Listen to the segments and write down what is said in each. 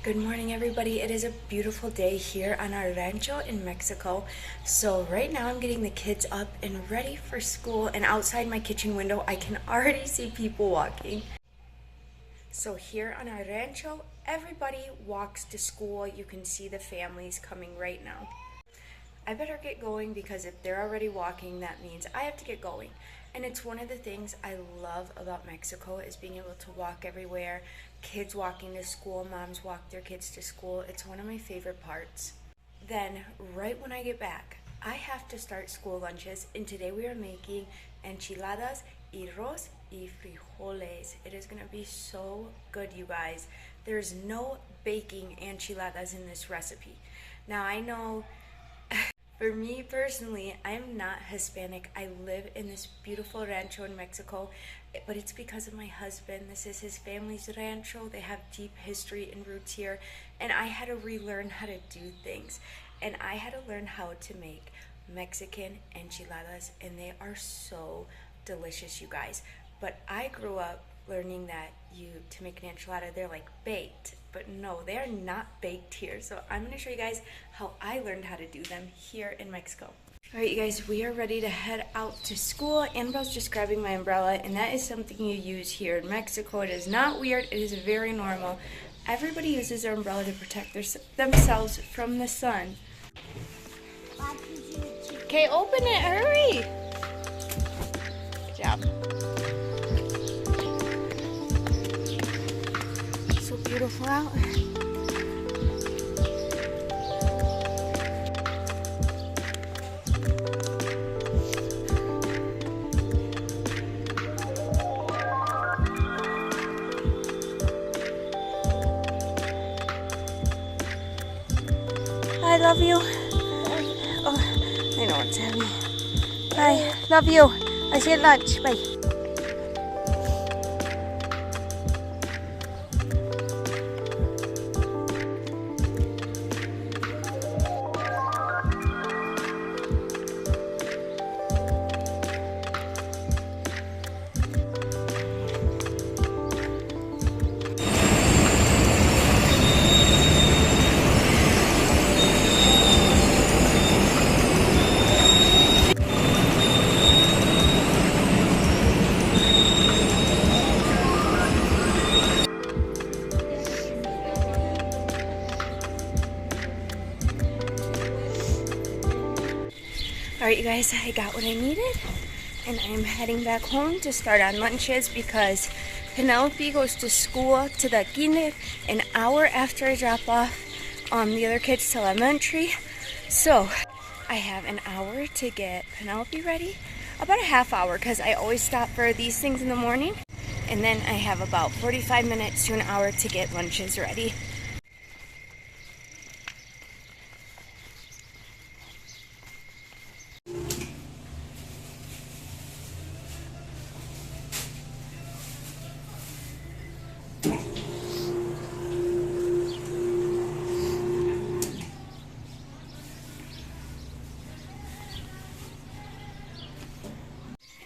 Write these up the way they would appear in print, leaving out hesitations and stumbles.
Good morning, everybody. It is a beautiful day here on our rancho in Mexico. So right now I'm getting the kids up and ready for school, and outside my kitchen window I can already see people walking. So here on our rancho, everybody walks to school. You can see the families coming right now. I better get going because if they're already walking, that means I have to get going. And it's one of the things I love about Mexico is being able to walk everywhere, kids walking to school, moms walk their kids to school. It's one of my favorite parts. Then, right when I get back, I have to start school lunches, and today we are making enchiladas y arroz y frijoles. It is going to be so good, you guys. There's no baking enchiladas in this recipe. Now, I know for me personally, I'm not Hispanic. I live in this beautiful rancho in Mexico, but it's because of my husband. This is his family's rancho. They have deep history and roots here, and I had to relearn how to do things. And I had to learn how to make Mexican enchiladas, and they are so delicious, you guys. But I grew up learning that to make an enchilada, they're like baked, but no, they are not baked here. So I'm going to show you guys how I learned how to do them here in Mexico. All right, you guys, we are ready to head out to school. Annabelle's just grabbing my umbrella, and that is something you use here in Mexico. It is not weird. It is very normal. Everybody uses their umbrella to protect themselves from the sun. Okay, open it, hurry. Good job. So beautiful out. I love you. Oh, I know it's heavy. Bye. Love you. I see you at lunch. Bye. Alright, you guys, I got what I needed, and I am heading back home to start on lunches because Penelope goes to school to the kinder an hour after I drop off the other kids to elementary. So I have an hour to get Penelope ready, about a half hour because I always stop for these things in the morning, and then I have about 45 minutes to an hour to get lunches ready.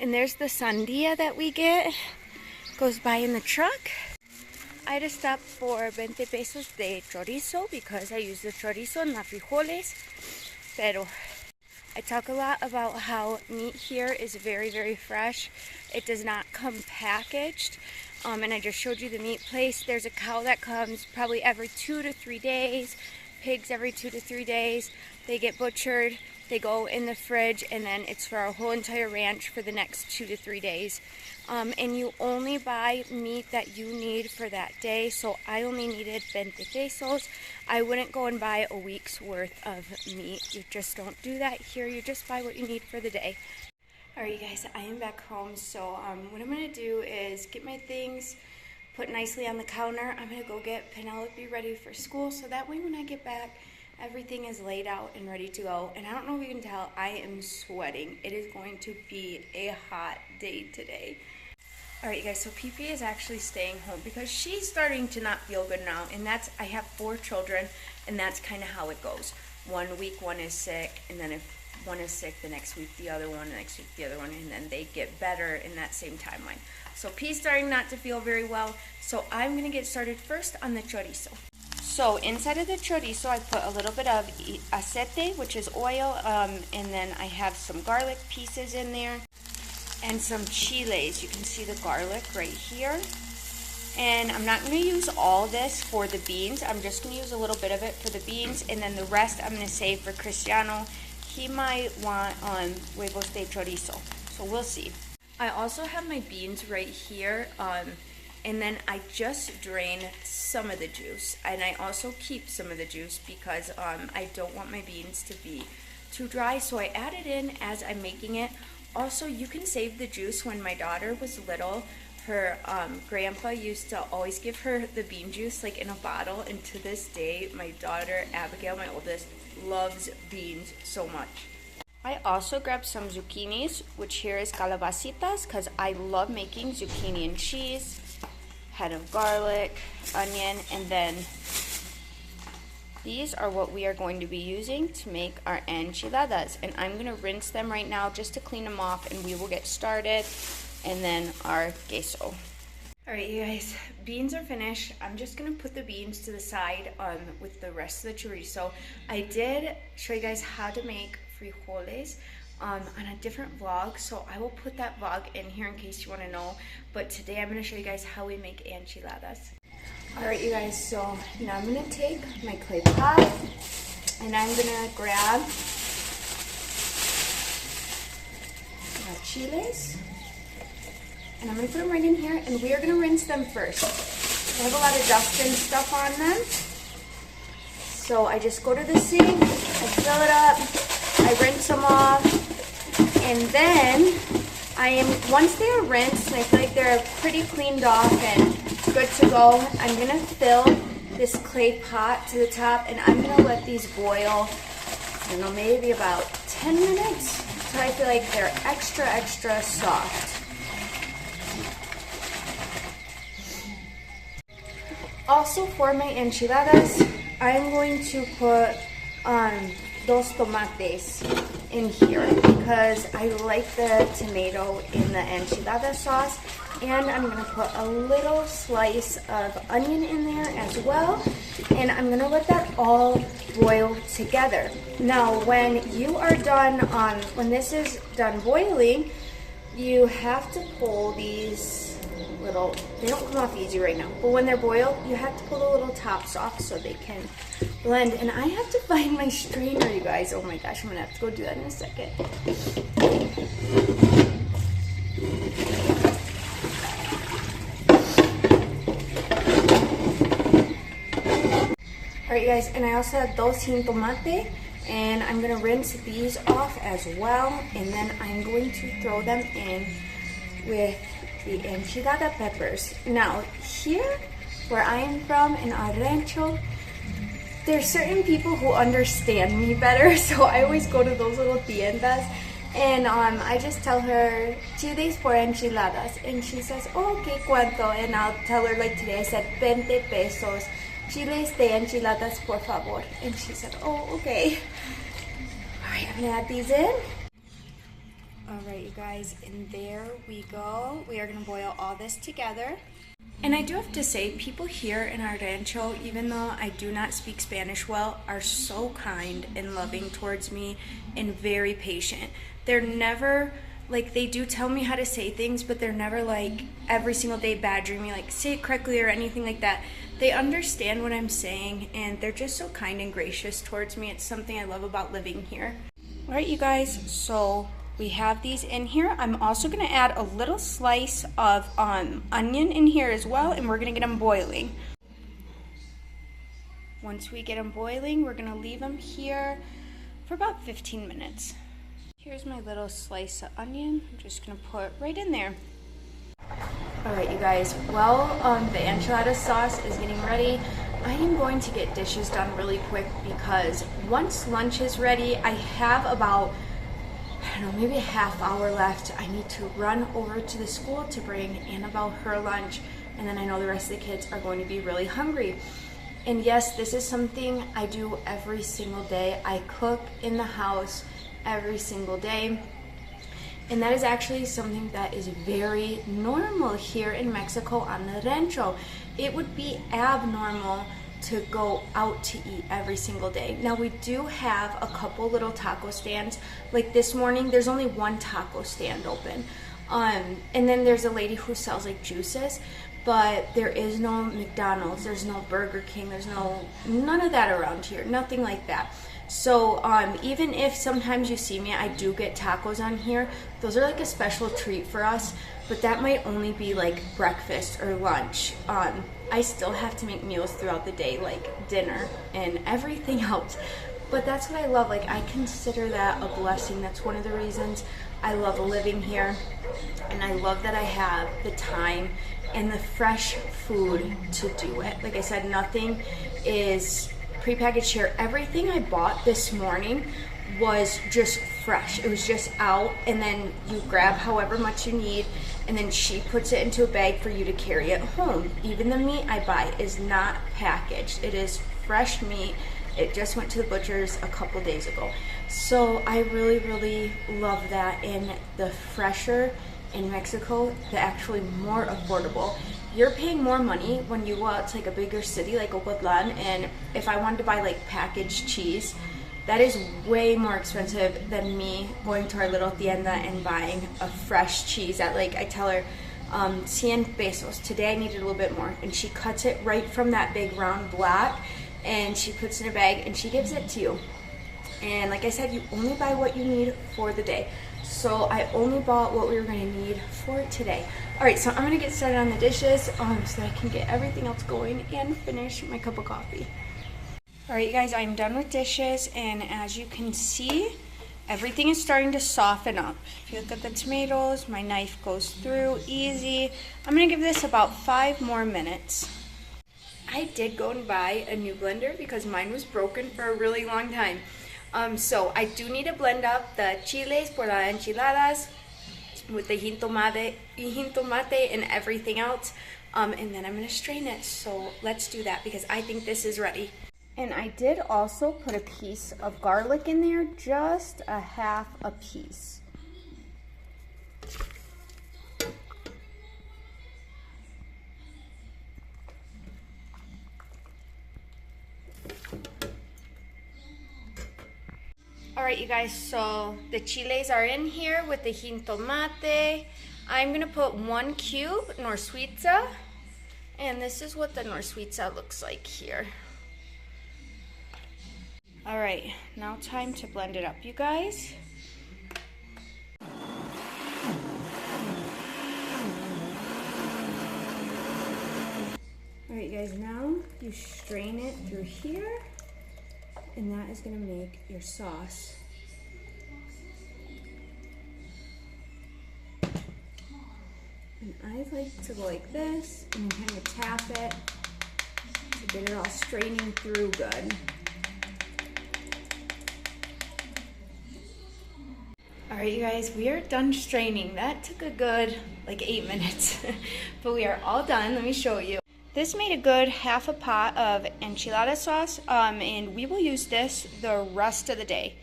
And there's the sandia that we get. Goes by in the truck. I had to stop for 20 pesos de chorizo because I use the chorizo and la frijoles. Pero I talk a lot about how meat here is very, very fresh. It does not come packaged. And I just showed you the meat place. There's a cow that comes probably every 2 to 3 days. Pigs every 2 to 3 days. They get butchered. They go in the fridge, and then it's for our whole entire ranch for the next 2 to 3 days. And you only buy meat that you need for that day. So I only needed 20 pesos. I wouldn't go and buy a week's worth of meat. You just don't do that here. You just buy what you need for the day. Alright, you guys, I am back home. So what I'm going to do is get my things put nicely on the counter. I'm going to go get Penelope ready for school so that way when I get back, everything is laid out and ready to go. And I don't know if you can tell, I am sweating. It is going to be a hot day today. Alright, you guys, so PP is actually staying home because she's starting to not feel good now. And I have 4 children, and that's kind of how it goes. 1 week, one is sick, and then if one is sick, the next week the other one, the next week the other one, and then they get better in that same timeline. So P's starting not to feel very well, so I'm going to get started first on the chorizo. So inside of the chorizo, I put a little bit of aceite, which is oil, and then I have some garlic pieces in there and some chiles. You can see the garlic right here. And I'm not going to use all this for the beans. I'm just going to use a little bit of it for the beans, and then the rest I'm going to save for Cristiano. He might want huevos de chorizo, so we'll see. I also have my beans right here, and then I just drain some of the juice, and I also keep some of the juice because I don't want my beans to be too dry, so I add it in as I'm making it. Also, you can save the juice. When my daughter was little, her grandpa used to always give her the bean juice like in a bottle, and to this day my daughter Abigail, my oldest, loves beans so much. I also grabbed some zucchinis, which here is calabacitas, because I love making zucchini and cheese, head of garlic, onion, and then these are what we are going to be using to make our enchiladas. And I'm going to rinse them right now just to clean them off, and we will get started. And then our queso. Alright, you guys, beans are finished. I'm just going to put the beans to the side with the rest of the chorizo. I did show you guys how to make frijoles on a different vlog, so I will put that vlog in here in case you want to know. But today I'm going to show you guys how we make enchiladas. Alright, you guys, so now I'm going to take my clay pot and I'm going to grab my chiles. And I'm going to put them right in here, and we are going to rinse them first. I have a lot of dust and stuff on them. So I just go to the sink, I fill it up, I rinse them off, and then once they are rinsed, and I feel like they're pretty cleaned off and good to go, I'm going to fill this clay pot to the top, and I'm going to let these boil, I don't know, maybe about 10 minutes, so I feel like they're extra, extra soft. Also, for my enchiladas, I'm going to put dos tomates in here because I like the tomato in the enchilada sauce, and I'm going to put a little slice of onion in there as well, and I'm going to let that all boil together. Now, when you are done when this is done boiling, you have to pull these they don't come off easy right now, but when they're boiled, you have to pull the little tops off so they can blend. And I have to find my strainer, you guys. Oh my gosh, I'm gonna have to go do that in a second. Alright, you guys, and I also have dos sin tomate, and I'm gonna rinse these off as well, and then I'm going to throw them in with the enchilada peppers. Now, here where I am from in our rancho, there's certain people who understand me better, so I always go to those little tiendas, and I just tell her, chiles por enchiladas, and she says, oh, okay, ¿cuánto? And I'll tell her, like today I said, 20 pesos, chiles de enchiladas, por favor. And she said, oh, okay. Alright, I'm gonna add these in. Alright, you guys, and there we go. We are going to boil all this together. And I do have to say, people here in our rancho, even though I do not speak Spanish well, are so kind and loving towards me and very patient. They're never, like, they do tell me how to say things, but they're never, like, every single day badgering me, like, say it correctly or anything like that. They understand what I'm saying, and they're just so kind and gracious towards me. It's something I love about living here. Alright, you guys, so we have these in here. I'm also going to add a little slice of onion in here as well, and we're going to get them boiling. Once we get them boiling, we're going to leave them here for about 15 minutes. Here's my little slice of onion. I'm just going to put right in there. Alright, you guys, well, the enchilada sauce is getting ready. I am going to get dishes done really quick because once lunch is ready, I have about, I don't know, maybe a half hour left. I need to run over to the school to bring Annabelle her lunch, and then I know the rest of the kids are going to be really hungry. And yes, this is something I do every single day. I cook in the house every single day, and that is actually something that is very normal here in Mexico on the rancho. It would be abnormal to go out to eat every single day. Now we do have a couple little taco stands. Like this morning, there's only one taco stand open. And then there's a lady who sells like juices, but there is no McDonald's, there's no Burger King, there's none of that around here, nothing like that. So even if sometimes you see me, I do get tacos on here. Those are like a special treat for us, but that might only be like breakfast or lunch. I still have to make meals throughout the day, like dinner and everything else. But that's what I love. Like, I consider that a blessing. That's one of the reasons I love living here. And I love that I have the time and the fresh food to do it. Like I said, nothing is prepackaged here. Everything I bought this morning was just fresh. It was just out, and then you grab however much you need, and then she puts it into a bag for you to carry it home. Even the meat I buy is not packaged. It is fresh meat. It just went to the butcher's a couple days ago. So I really, really love that. And the fresher in Mexico, the actually more affordable. You're paying more money when you go out to like a bigger city like Ocotlán, and if I wanted to buy like packaged cheese, that is way more expensive than me going to our little tienda and buying a fresh cheese at, like, I tell her 100 pesos. Today I needed a little bit more, and she cuts it right from that big round block, and she puts it in a bag and she gives it to you. And like I said, you only buy what you need for the day. So I only bought what we were going to need for today. All right, so I'm going to get started on the dishes so that I can get everything else going and finish my cup of coffee. All right, you guys, I'm done with dishes, and as you can see, everything is starting to soften up. If you look at the tomatoes, my knife goes through easy. I'm going to give this about 5 more minutes. I did go and buy a new blender because mine was broken for a really long time. So I do need to blend up the chiles for the enchiladas with the jitomate and everything else. And then I'm going to strain it. So let's do that because I think this is ready. And I did also put a piece of garlic in there, just a half a piece. Alright, you guys, so the chiles are in here with the jitomate. I'm going to put 1 cube norsuiza, and this is what the norsuiza looks like here. Alright, now time to blend it up, you guys. Alright, you guys, now you strain it through here, and that is going to make your sauce. And I like to go like this and kind of tap it to get it all straining through good. Alright, you guys, we are done straining. That took a good like 8 minutes, but we are all done. Let me show you. This made a good half a pot of enchilada sauce, and we will use this the rest of the day.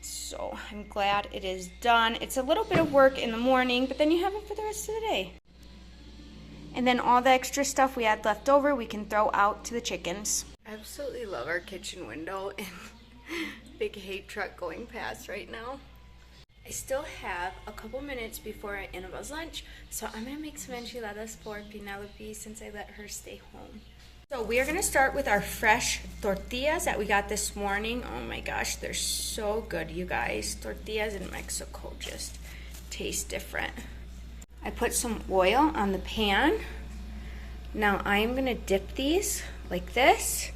So I'm glad it is done. It's a little bit of work in the morning, but then you have it for the rest of the day. And then all the extra stuff we had left over, we can throw out to the chickens. I absolutely love our kitchen window and big hay truck going past right now. I still have a couple minutes before Annabelle's lunch, so I'm going to make some enchiladas for Penelope since I let her stay home. So we are going to start with our fresh tortillas that we got this morning. Oh my gosh, they're so good, you guys. Tortillas in Mexico just taste different. I put some oil on the pan. Now I am going to dip these like this.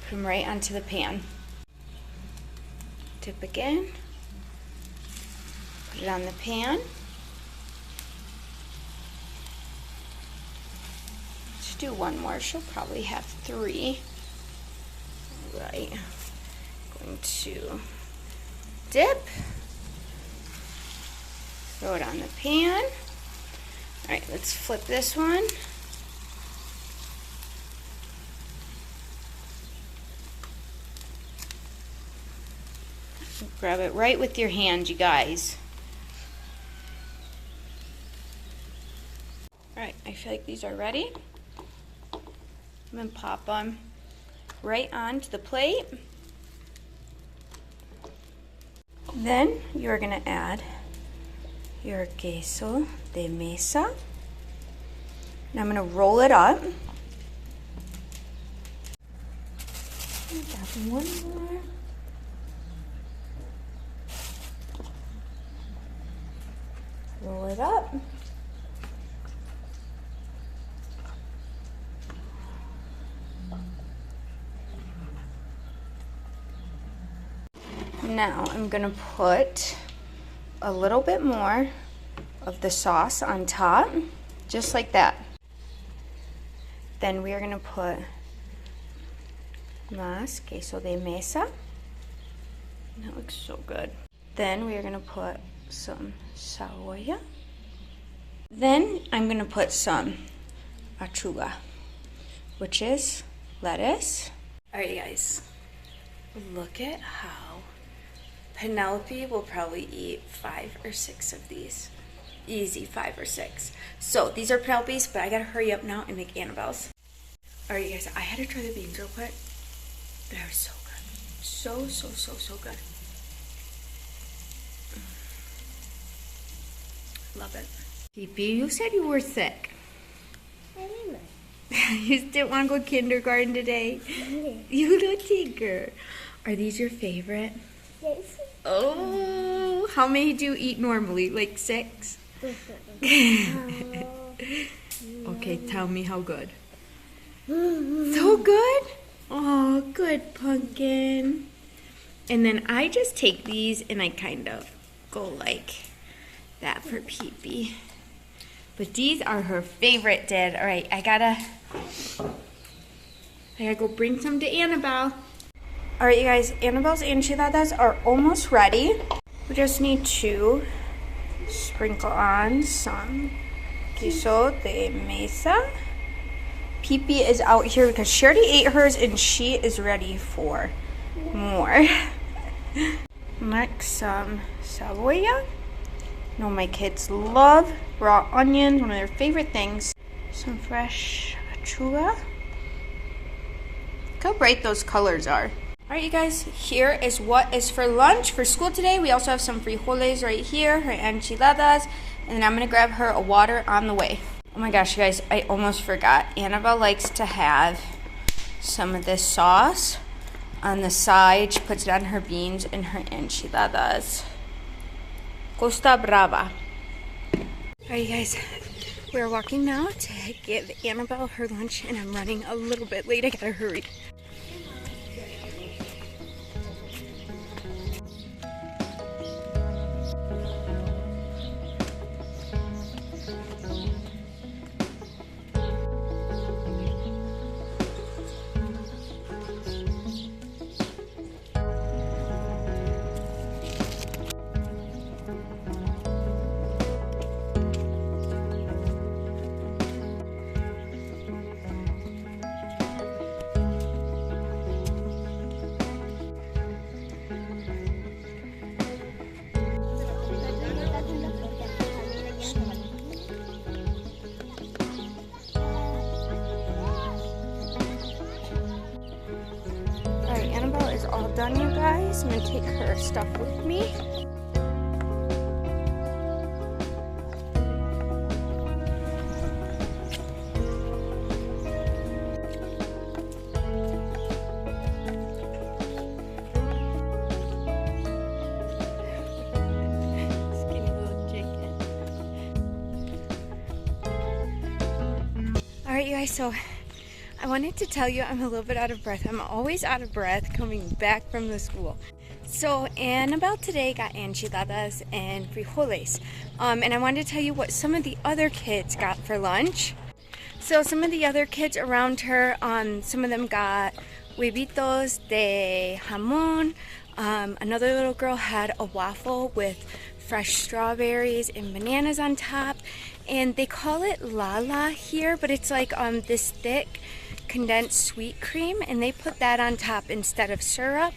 Put them right onto the pan. Dip again. Put it on the pan. Let's do one more. She'll probably have 3. All right. Going to dip. Throw it on the pan. All right, let's flip this one. Grab it right with your hand, you guys. All right, I feel like these are ready. I'm gonna pop them right onto the plate. Then you're gonna add your queso de mesa. And I'm gonna roll it up. Add one more. Roll it up. Now I'm gonna put a little bit more of the sauce on top, just like that. Then we are gonna put más queso de mesa. That looks so good. Then we are gonna put some cebolla. Then I'm gonna put some achuga, which is lettuce. All right, guys, look at how Penelope will probably eat 5 or 6 of these. Easy 5 or 6. So these are Penelope's, but I gotta hurry up now and make Annabelle's. All right, you guys, I had to try the beans real quick. They are so good. So good. Love it. Pee-Pee, you said you were sick. You didn't want to go to kindergarten today? You little tinker. Are these your favorite? Yes. Oh, how many do you eat normally? Like 6? Okay, tell me how good. So good? Oh, good, Pumpkin. And then I just take these and I kind of go like that for Pee-Pee. But these are her favorite, Dad. All right, I gotta go bring some to Annabelle. All right, you guys, Annabelle's enchiladas are almost ready. We just need to sprinkle on some queso de mesa. Pee-Pee is out here because she already ate hers and she is ready for more. Next, some cebolla. You know, my kids love raw onions, one of their favorite things. Some fresh achuga. Look how bright those colors are. All right, you guys, here is what is for lunch for school today. We also have some frijoles right here, her enchiladas, and then I'm gonna grab her a water on the way. Oh my gosh, you guys, I almost forgot. Annabelle likes to have some of this sauce on the side. She puts it on her beans and her enchiladas. Costa Brava. All right, you guys, we're walking now to give Annabelle her lunch, and I'm running a little bit late. I gotta hurry. Annabelle is all done, you guys. I'm gonna take her stuff with me. Skinny little chicken. All right, you guys, so I wanted to tell you I'm a little bit out of breath. I'm always out of breath coming back from the school. So Annabelle today got enchiladas and frijoles. And I wanted to tell you what some of the other kids got for lunch. So some of the other kids around her, some of them got huevitos de jamón. Another little girl had a waffle with fresh strawberries and bananas on top. And they call it lala here, but it's like this thick condensed sweet cream, and they put that on top instead of syrup.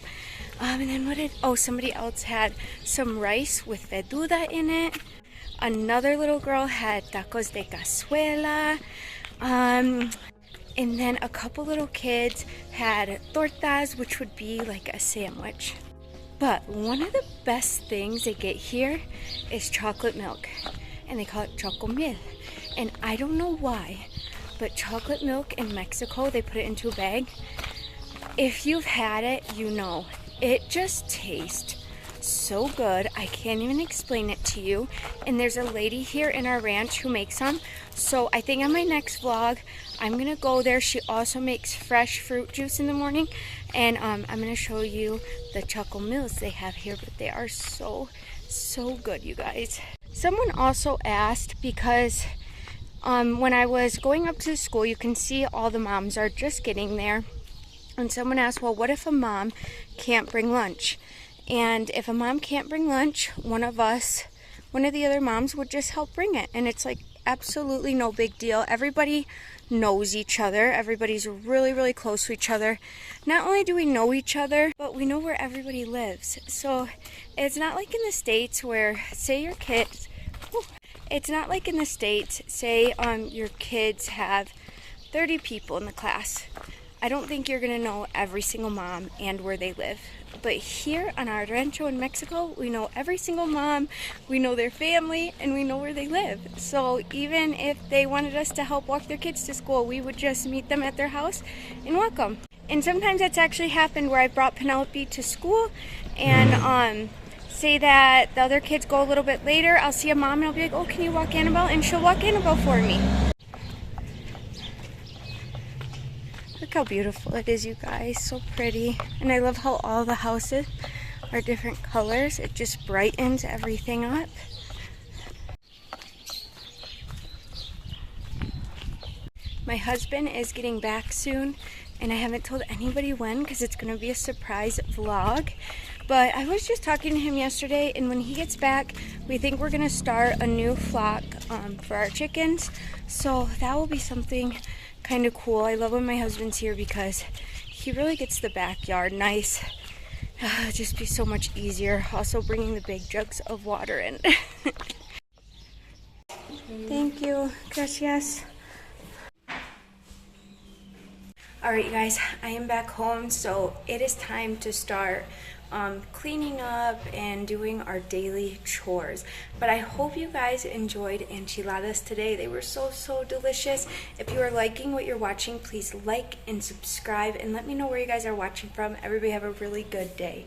And then somebody else had some rice with verduda in it. Another little girl had tacos de cazuela. And then a couple little kids had tortas, which would be like a sandwich. But one of the best things they get here is chocolate milk, and they call it chocomil. And I don't know why, but chocolate milk in Mexico, they put it into a bag. If you've had it, you know, it just tastes so good. I can't even explain it to you. And there's a lady here in our ranch who makes some. So I think on my next vlog, I'm gonna go there. She also makes fresh fruit juice in the morning. And I'm gonna show you the chocomils they have here, but they are so good, you guys. Someone also asked, because when I was going up to school, you can see all the moms are just getting there. And someone asked, well, what if a mom can't bring lunch? And if a mom can't bring lunch, one of the other moms would just help bring it. And it's like absolutely no big deal. Everybody knows each other. Everybody's really close to each other. Not only do we know each other, but we know where everybody lives. So it's not like in the States where, say your kids, it's not like in the States, say your kids have 30 people in the class. I don't think you're gonna know every single mom and where they live. But here on our rancho in Mexico, we know every single mom, we know their family, and we know where they live. So even if they wanted us to help walk their kids to school, we would just meet them at their house and walk them. And sometimes that's actually happened where I brought Penelope to school, and say that the other kids go a little bit later, I'll see a mom and I'll be like, oh, can you walk Annabelle? And she'll walk Annabelle for me. Look how beautiful it is, you guys. So pretty. And I love how all the houses are different colors. It just brightens everything up. My husband is getting back soon, and I haven't told anybody when because it's going to be a surprise vlog. But I was just talking to him yesterday, and when he gets back, we think we're going to start a new flock for our chickens. So that will be something kind of cool. I love when my husband's here because he really gets the backyard nice. It'll just be so much easier. Also bringing the big jugs of water in. Thank you. Gracias. Alright, you guys, I am back home, so it is time to start cleaning up and doing our daily chores. But I hope you guys enjoyed enchiladas today. They were so delicious. If you are liking what you're watching, please like and subscribe and let me know where you guys are watching from. Everybody have a really good day.